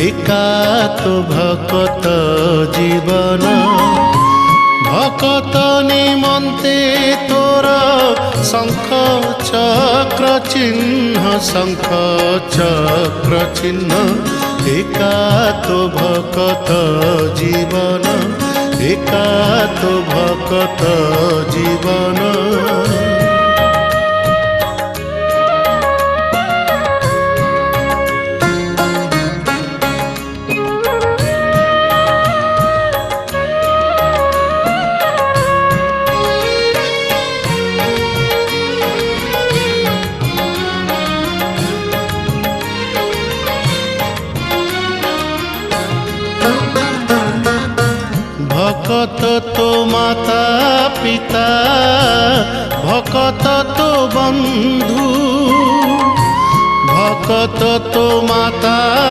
एका तो भकत जीवन भकत निमन्ते तोर शंख चक्र चिन्ह शंख चक्र चिन्ह एका तो भकत जीवन एका तो भकत जीवन भकत तो माता पिता भकत तो बंधु भकत तो माता